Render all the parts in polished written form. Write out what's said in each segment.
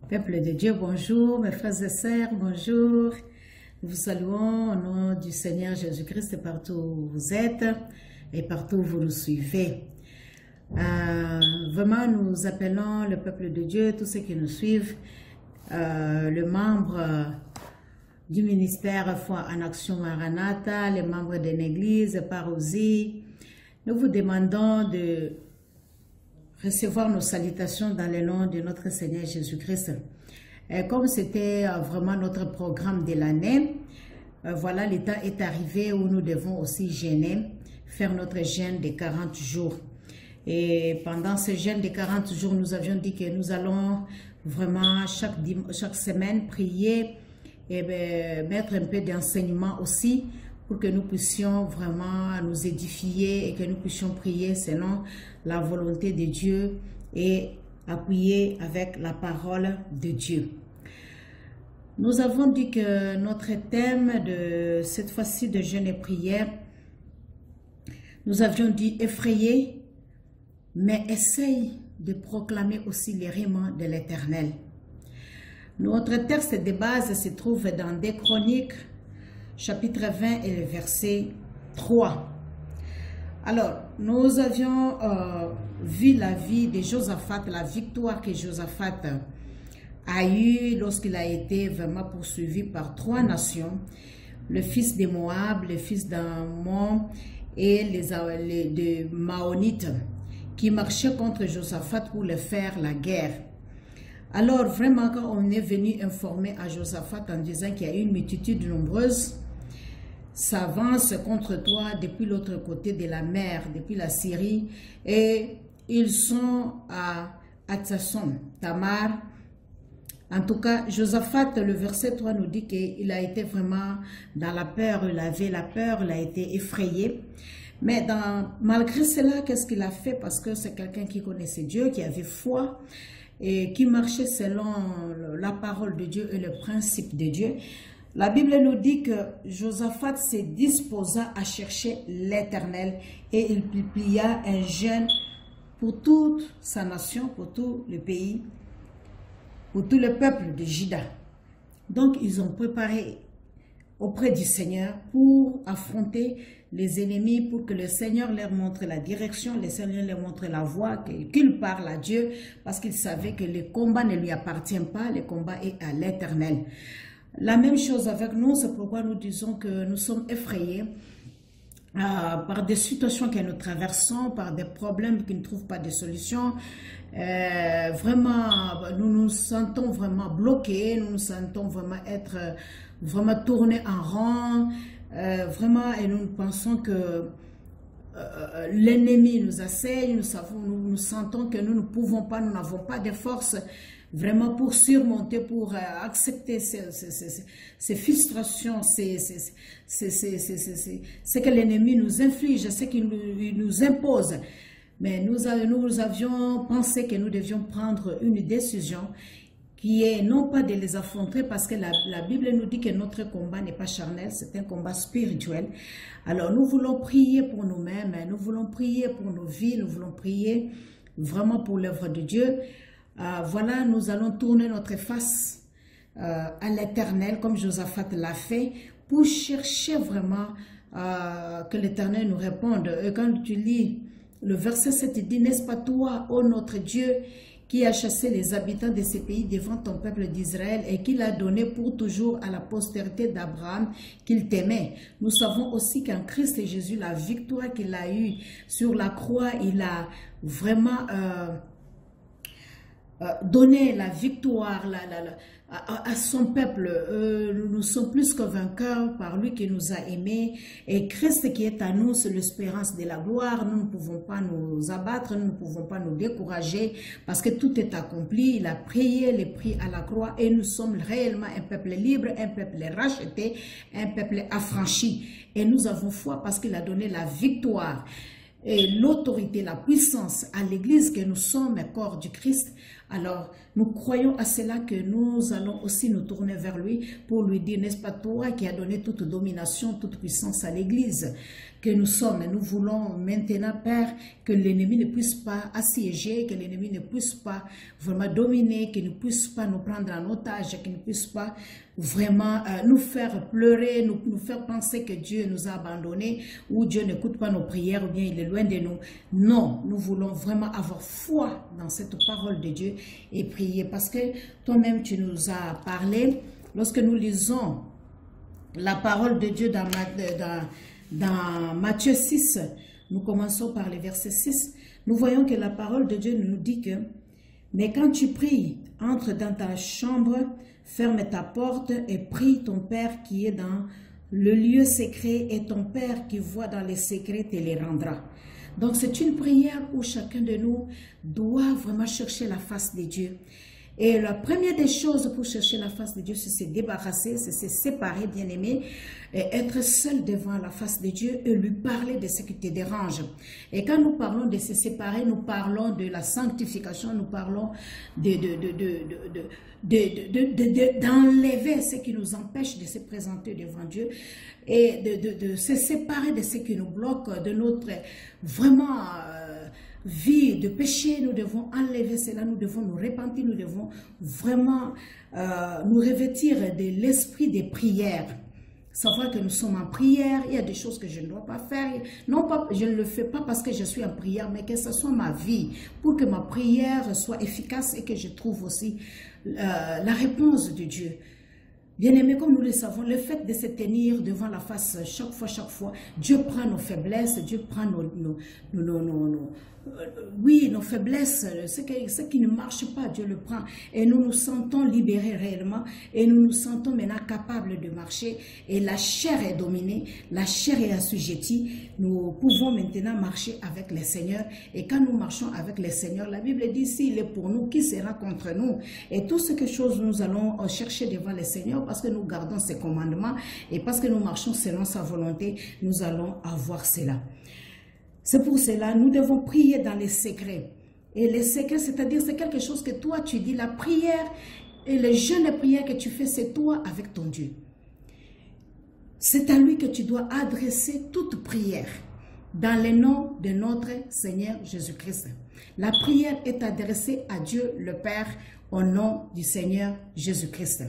Peuple de Dieu, bonjour, mes frères et sœurs, bonjour. Nous vous saluons au nom du Seigneur Jésus-Christ partout où vous êtes et partout où vous nous suivez. Vraiment, nous appelons le peuple de Dieu, tous ceux qui nous suivent, le membre du ministère Foi en Action Maranatha, les membres de l'église, Parosie. Nous vous demandons de recevoir nos salutations dans le nom de notre Seigneur Jésus-Christ. Comme c'était vraiment notre programme de l'année, voilà, le temps est arrivé où nous devons aussi jeûner, faire notre jeûne de 40 jours. Et pendant ce jeûne de 40 jours, nous avions dit que nous allons vraiment chaque semaine prier et mettre un peu d'enseignement aussi pour que nous puissions vraiment nous édifier et que nous puissions prier selon la volonté de Dieu et appuyer avec la parole de Dieu. Nous avons dit que notre thème de cette fois-ci de jeûne et prière, nous avions dit effrayer, mais essaye de proclamer aussi les rayons de l'Éternel. Notre texte de base se trouve dans 2 Chroniques, chapitre 20 et le verset 3. Alors, nous avions vu la vie de Josaphat, la victoire que Josaphat a eue lorsqu'il a été vraiment poursuivi par 3 nations, le fils de Moab, le fils d'Ammon et les Maonites qui marchaient contre Josaphat pour le faire la guerre. Alors, vraiment, quand on est venu informer à Josaphat en disant qu'il y a une multitude nombreuse, s'avance contre toi depuis l'autre côté de la mer, depuis la Syrie, et ils sont à Hatsasson, Tamar. En tout cas, Josaphat, le verset 3 nous dit qu'il a été vraiment dans la peur, il avait la peur, il a été effrayé. Mais malgré cela, qu'est-ce qu'il a fait? Parce que c'est quelqu'un qui connaissait Dieu, qui avait foi et qui marchait selon la parole de Dieu et le principe de Dieu. La Bible nous dit que Josaphat se disposa à chercher l'Éternel et il publia un jeûne pour toute sa nation, pour tout le pays, pour tout le peuple de Juda. Donc, ils ont préparé auprès du Seigneur pour affronter les ennemis, pour que le Seigneur leur montre la direction, le Seigneur leur montre la voie, qu'il parle à Dieu, parce qu'ils savaient que le combat ne lui appartient pas, le combat est à l'Éternel. La même chose avec nous, c'est pourquoi nous disons que nous sommes effrayés par des situations que nous traversons, par des problèmes qui ne trouvent pas de solution. Vraiment, nous nous sentons vraiment bloqués, nous nous sentons vraiment être vraiment tournés en rond, vraiment, et nous pensons que l'ennemi nous assèle, nous sentons que nous ne pouvons pas, nous n'avons pas de force vraiment pour surmonter, pour accepter ces frustrations, ce que l'ennemi nous inflige, ce qu'il nous impose. Mais nous avions pensé que nous devions prendre une décision qui est non pas de les affronter, parce que la Bible nous dit que notre combat n'est pas charnel, c'est un combat spirituel. Alors nous voulons prier pour nous-mêmes, nous voulons prier pour nos vies, nous voulons prier vraiment pour l'œuvre de Dieu. Voilà, nous allons tourner notre face à l'Éternel, comme Josaphat l'a fait, pour chercher vraiment que l'Éternel nous réponde. Et quand tu lis le verset 7, il dit, n'est-ce pas toi, ô notre Dieu, qui a chassé les habitants de ces pays devant ton peuple d'Israël et qui l'a donné pour toujours à la postérité d'Abraham qu'il t'aimait. Nous savons aussi qu'en Christ Jésus, la victoire qu'il a eue sur la croix, il a vraiment donné la victoire à son peuple. Nous sommes plus que vainqueurs par lui qui nous a aimés, et Christ qui est à nous, c'est l'espérance de la gloire. Nous ne pouvons pas nous abattre, nous ne pouvons pas nous décourager, parce que tout est accompli. Il a payé le prix à la croix et nous sommes réellement un peuple libre, un peuple racheté, un peuple affranchi, et nous avons foi parce qu'il a donné la victoire et l'autorité, la puissance à l'église que nous sommes, corps du Christ, Alors, nous croyons à cela que nous allons aussi nous tourner vers lui pour lui dire, n'est-ce pas toi qui as donné toute domination, toute puissance à l'Église que nous sommes. Nous voulons maintenant, Père, que l'ennemi ne puisse pas assiéger, que l'ennemi ne puisse pas vraiment dominer, qu'il ne puisse pas nous prendre en otage, qu'il ne puisse pas vraiment nous faire pleurer, nous faire penser que Dieu nous a abandonnés ou Dieu n'écoute pas nos prières ou bien il est loin de nous. Non, nous voulons vraiment avoir foi dans cette parole de Dieu et prier parce que toi-même tu nous as parlé. Lorsque nous lisons la parole de Dieu dans Matthieu 6, nous commençons par le verset 6, nous voyons que la parole de Dieu nous dit que « Mais quand tu pries, entre dans ta chambre, ferme ta porte et prie ton Père qui est dans le lieu secret et ton Père qui voit dans les secrets te les rendra. » Donc c'est une prière où chacun de nous doit vraiment chercher la face de Dieu. Et la première des choses pour chercher la face de Dieu, c'est se débarrasser, c'est se séparer, bien aimé, et être seul devant la face de Dieu et lui parler de ce qui te dérange. Et quand nous parlons de se séparer, nous parlons de la sanctification, nous parlons d'enlever ce qui nous empêche de se présenter devant Dieu et de se séparer de ce qui nous bloque, de notre vraiment vie de péché. Nous devons enlever cela, nous devons nous repentir, nous devons vraiment nous revêtir de l'esprit des prières. Savoir que nous sommes en prière, il y a des choses que je ne dois pas faire. Non pas, je ne le fais pas parce que je suis en prière, mais que ce soit ma vie, pour que ma prière soit efficace et que je trouve aussi la réponse de Dieu. Bien-aimés, comme nous le savons, le fait de se tenir devant la face chaque fois, Dieu prend nos faiblesses, Dieu prend nos faiblesses, ce qui ne marche pas, Dieu le prend. Et nous nous sentons libérés réellement et nous nous sentons maintenant capables de marcher. Et la chair est dominée, la chair est assujettie. Nous pouvons maintenant marcher avec le Seigneur. Et quand nous marchons avec le Seigneur, la Bible dit, s'il est pour nous, qui sera contre nous? Et tout ce que chose nous allons chercher devant le Seigneur parce que nous gardons ses commandements et parce que nous marchons selon sa volonté, nous allons avoir cela. C'est pour cela, nous devons prier dans les secrets. Et les secrets, c'est-à-dire, c'est quelque chose que toi, tu dis, la prière et le jeûne de prière que tu fais, c'est toi avec ton Dieu. C'est à lui que tu dois adresser toute prière dans le nom de notre Seigneur Jésus-Christ. La prière est adressée à Dieu le Père au nom du Seigneur Jésus-Christ.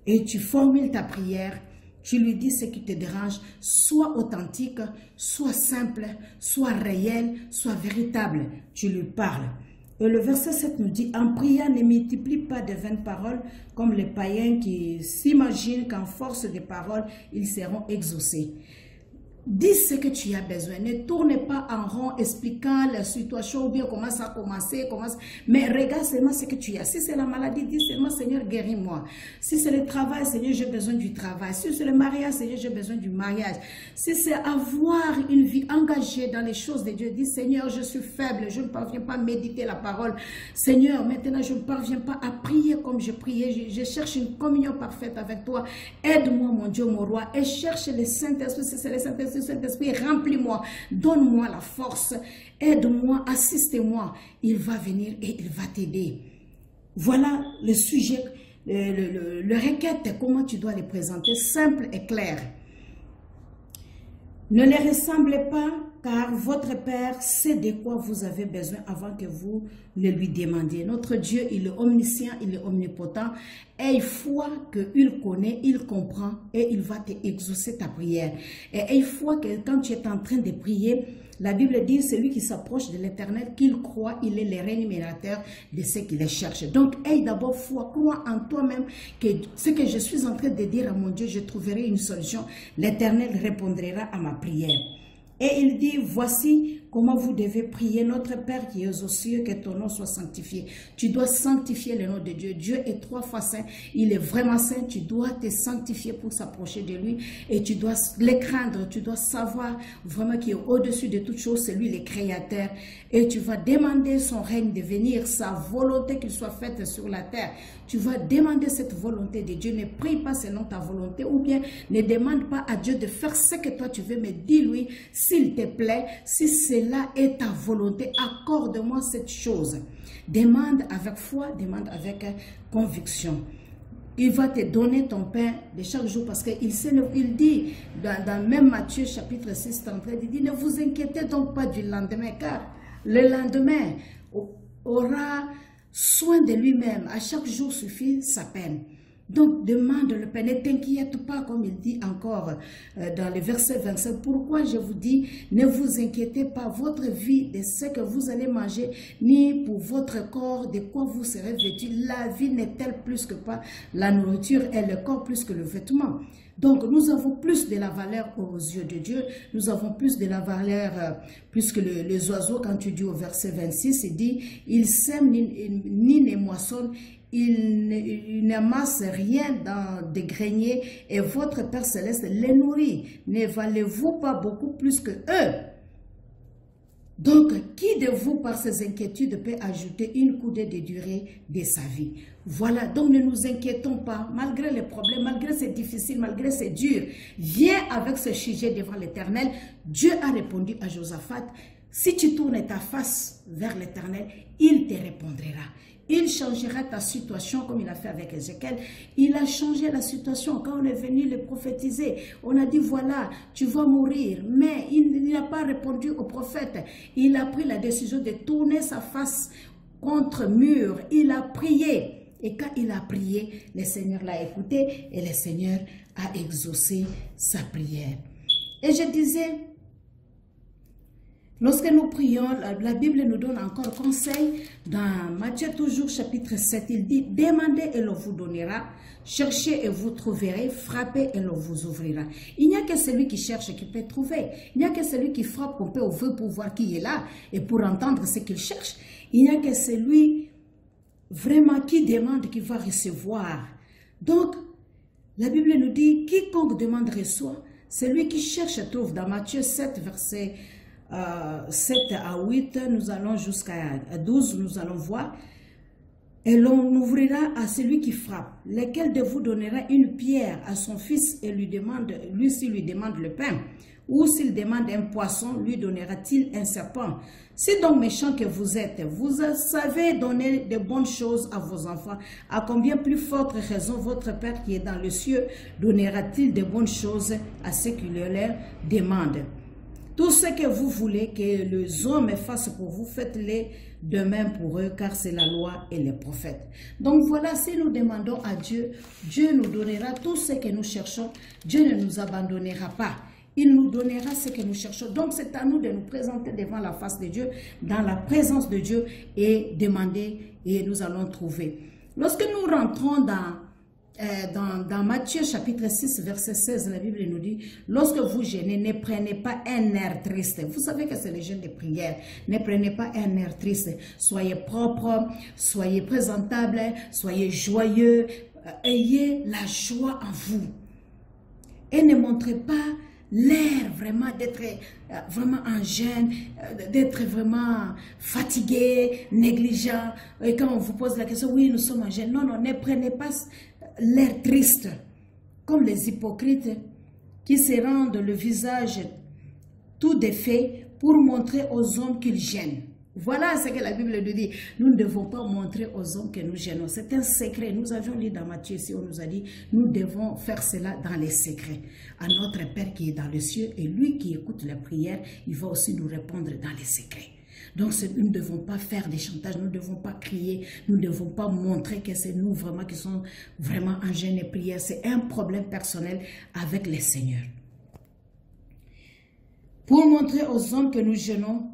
Et tu formules ta prière, tu lui dis ce qui te dérange, soit authentique, soit simple, soit réel, soit véritable. Tu lui parles. Et le verset 7 nous dit, en priant, ne multiplie pas de vaines paroles comme les païens qui s'imaginent qu'en force de paroles, ils seront exaucés. Dis ce que tu as besoin. Ne tourne pas en rond expliquant la situation ou bien comment ça a commencé. Mais regarde seulement ce que tu as. Si c'est la maladie, dis seulement Seigneur, guéris-moi. Si c'est le travail, Seigneur, j'ai besoin du travail. Si c'est le mariage, Seigneur, j'ai besoin du mariage. Si c'est avoir une vie engagée dans les choses de Dieu, dis Seigneur, je suis faible. Je ne parviens pas à méditer la parole. Seigneur, maintenant, je ne parviens pas à prier comme je priais. Je cherche une communion parfaite avec toi. Aide-moi, mon Dieu, mon roi. Et cherche le Saint-Esprit. Si c'est le Saint-Esprit, Saint-Esprit, remplis-moi, donne-moi la force, aide-moi, assiste-moi. Il va venir et il va t'aider. Voilà le sujet, le requête, comment tu dois les présenter, simple et clair. Ne les ressemblez pas, car votre Père sait de quoi vous avez besoin avant que vous le lui demandiez. Notre Dieu, il est omniscient, il est omnipotent. Aie foi qu'il connaît, il comprend et il va t'exaucer ta prière. Et aie foi que quand tu es en train de prier, la Bible dit, celui qui s'approche de l'Éternel, qu'il croit, il est le rémunérateur de ceux qui le cherchent. Donc, aie d'abord foi, crois en toi-même que ce que je suis en train de dire à mon Dieu, je trouverai une solution. L'Éternel répondra à ma prière. Et il dit, voici comment vous devez prier notre Père qui est aux cieux, que ton nom soit sanctifié. Tu dois sanctifier le nom de Dieu. Dieu est 3 fois saint. Il est vraiment saint. Tu dois te sanctifier pour s'approcher de lui. Et tu dois le craindre. Tu dois savoir vraiment qu'il est au-dessus de toutes choses. C'est lui le créateur. Et tu vas demander son règne de venir, sa volonté qu'il soit faite sur la terre. Tu vas demander cette volonté de Dieu. Ne prie pas selon ta volonté ou bien ne demande pas à Dieu de faire ce que toi tu veux, mais dis-lui s'il te plaît, si cela est ta volonté, accorde-moi cette chose. Demande avec foi, demande avec conviction. Il va te donner ton pain de chaque jour parce qu'il dit dans même Matthieu chapitre 6, 33, il dit ne vous inquiétez donc pas du lendemain car le lendemain aura soin de lui-même. À chaque jour suffit sa peine. Donc demande le pain, ne t'inquiète pas comme il dit encore dans le verset 27. Pourquoi je vous dis ne vous inquiétez pas votre vie de ce que vous allez manger ni pour votre corps de quoi vous serez vêtu. La vie n'est-elle plus que pas la nourriture et le corps plus que le vêtement. Donc nous avons plus de la valeur aux yeux de Dieu, nous avons plus de la valeur plus que les oiseaux. Quand tu dis au verset 26, il dit il sème ni ne moissonne. Il n'amasse rien dans des greniers et votre Père Céleste les nourrit. Ne valez-vous pas beaucoup plus que eux? Donc, qui de vous, par ses inquiétudes, peut ajouter une coudée de durée de sa vie? Voilà, donc ne nous inquiétons pas, malgré les problèmes, malgré c'est difficile, malgré c'est dur. Viens avec ce sujet devant l'Éternel. Dieu a répondu à Josaphat, si tu tournes ta face vers l'Éternel, il te répondra. Il changera ta situation comme il a fait avec Ézéchiel. Il a changé la situation quand on est venu le prophétiser. On a dit voilà, tu vas mourir. Mais il n'a pas répondu au prophète. Il a pris la décision de tourner sa face contre mur. Il a prié. Et quand il a prié, le Seigneur l'a écouté et le Seigneur a exaucé sa prière. Et je disais, lorsque nous prions, la Bible nous donne encore conseil. Dans Matthieu toujours chapitre 7, il dit, demandez et l'on vous donnera, cherchez et vous trouverez, frappez et l'on vous ouvrira. Il n'y a que celui qui cherche qui peut trouver. Il n'y a que celui qui frappe qu'on peut ouvrir pour voir qui est là et pour entendre ce qu'il cherche. Il n'y a que celui vraiment qui demande qui va recevoir. Donc, la Bible nous dit, quiconque demande reçoit, celui qui cherche trouve. Dans Matthieu 7, verset 7 à 8, nous allons jusqu'à 12, nous allons voir. Et l'on ouvrira à celui qui frappe. Lequel de vous donnera une pierre à son fils et lui s'il lui demande le pain? Ou s'il demande un poisson, lui donnera-t-il un serpent? Si donc méchant que vous êtes, vous savez donner de bonnes choses à vos enfants, à combien plus forte raison votre Père qui est dans le ciel donnera-t-il de bonnes choses à ceux qui le leur demandent? Tout ce que vous voulez que les hommes fassent pour vous, faites-les de même pour eux, car c'est la loi et les prophètes. Donc voilà, si nous demandons à Dieu, Dieu nous donnera tout ce que nous cherchons. Dieu ne nous abandonnera pas. Il nous donnera ce que nous cherchons. Donc c'est à nous de nous présenter devant la face de Dieu, dans la présence de Dieu et demander et nous allons trouver. Lorsque nous rentrons dans Matthieu chapitre 6 verset 16, la Bible nous dit, lorsque vous jeûnez, ne prenez pas un air triste. Vous savez que c'est le jeûne de prière. Ne prenez pas un air triste. Soyez propre, soyez présentable, soyez joyeux. Ayez la joie en vous. Et ne montrez pas l'air vraiment d'être vraiment en jeûne, d'être vraiment fatigué, négligent. Et quand on vous pose la question, oui, nous sommes en jeûne. Non, non, ne prenez pas l'air triste, comme les hypocrites qui se rendent le visage tout défait pour montrer aux hommes qu'ils gênent. Voilà ce que la Bible nous dit. Nous ne devons pas montrer aux hommes que nous gênons. C'est un secret. Nous avions lu dans Matthieu ici, on nous a dit, nous devons faire cela dans les secrets. À notre Père qui est dans les cieux, et lui qui écoute la prière, il va aussi nous répondre dans les secrets. Donc nous ne devons pas faire des chantages, nous ne devons pas crier, nous ne devons pas montrer que c'est nous vraiment qui sommes vraiment en jeûne et prière. C'est un problème personnel avec le Seigneur. Pour montrer aux hommes que nous jeûnons,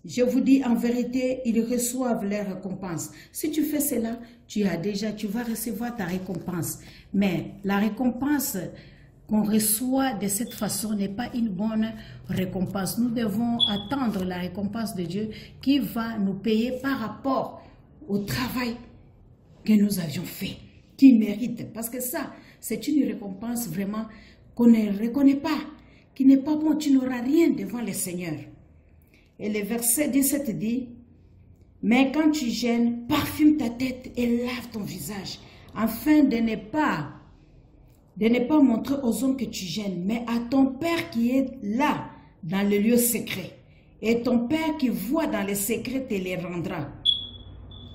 je vous dis en vérité, ils reçoivent leur récompense. Si tu fais cela, tu vas recevoir ta récompense. Mais la récompense qu'on reçoit de cette façon n'est pas une bonne récompense. Nous devons attendre la récompense de Dieu qui va nous payer par rapport au travail que nous avions fait, qui mérite. Parce que ça, c'est une récompense vraiment qu'on ne reconnaît pas, qui n'est pas bon. Tu n'auras rien devant le Seigneur. Et le verset 17 dit, mais quand tu jeûnes, parfume ta tête et lave ton visage, afin de ne pas montrer aux hommes que tu jeûnes, mais à ton Père qui est là, dans le lieu secret. Et ton Père qui voit dans les secrets te les rendra.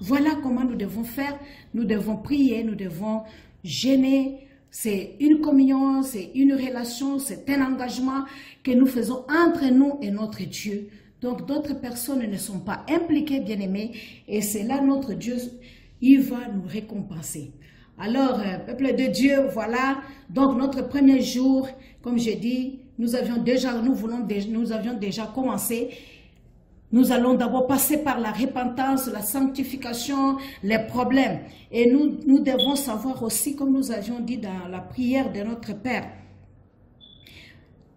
Voilà comment nous devons faire. Nous devons prier, nous devons jeûner. C'est une communion, c'est une relation, c'est un engagement que nous faisons entre nous et notre Dieu. Donc d'autres personnes ne sont pas impliquées, bien-aimés, et c'est là notre Dieu, il va nous récompenser. Alors, peuple de Dieu, voilà, donc notre premier jour, comme j'ai dit, nous avions déjà commencé. Nous allons d'abord passer par la repentance, la sanctification, les problèmes. Et nous devons savoir aussi, comme nous avions dit dans la prière de notre Père,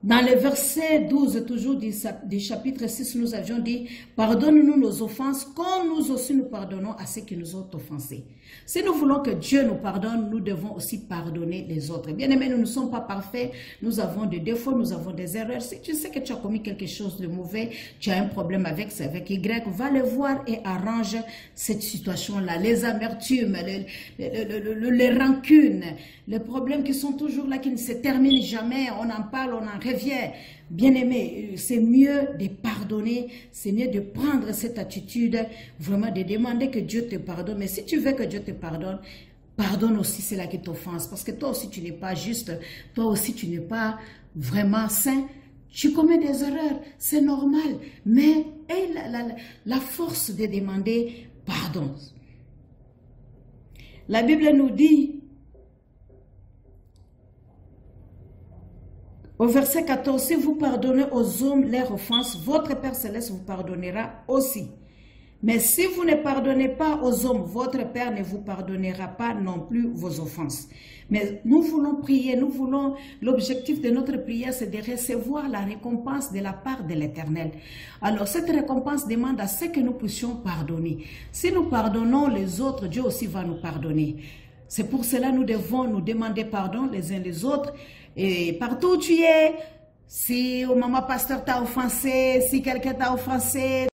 dans le verset 12, toujours du chapitre 6, nous avions dit, pardonne-nous nos offenses, comme nous aussi nous pardonnons à ceux qui nous ont offensés. Si nous voulons que Dieu nous pardonne, nous devons aussi pardonner les autres. Bien aimés, nous ne sommes pas parfaits, nous avons des défauts, nous avons des erreurs. Si tu sais que tu as commis quelque chose de mauvais, tu as un problème avec Y, va le voir et arrange cette situation-là. Les amertumes, les rancunes, les problèmes qui sont toujours là, qui ne se terminent jamais, on en parle, on en revient. Bien-aimé, c'est mieux de pardonner, c'est mieux de prendre cette attitude, vraiment de demander que Dieu te pardonne. Mais si tu veux que Dieu te pardonne, pardonne aussi ceux-là qui t'offensent. Parce que toi aussi, tu n'es pas juste, toi aussi, tu n'es pas vraiment saint. Tu commets des erreurs, c'est normal. Mais aie la force de demander pardon. La Bible nous dit, au verset 14, si vous pardonnez aux hommes leurs offenses, votre Père Céleste vous pardonnera aussi. Mais si vous ne pardonnez pas aux hommes, votre Père ne vous pardonnera pas non plus vos offenses. Mais nous voulons prier, l'objectif de notre prière, c'est de recevoir la récompense de la part de l'Éternel. Alors, cette récompense demande à ce que nous puissions pardonner. Si nous pardonnons les autres, Dieu aussi va nous pardonner. C'est pour cela que nous devons nous demander pardon les uns les autres. Et partout où tu es, si maman pasteur t'a offensé, si quelqu'un t'a offensé,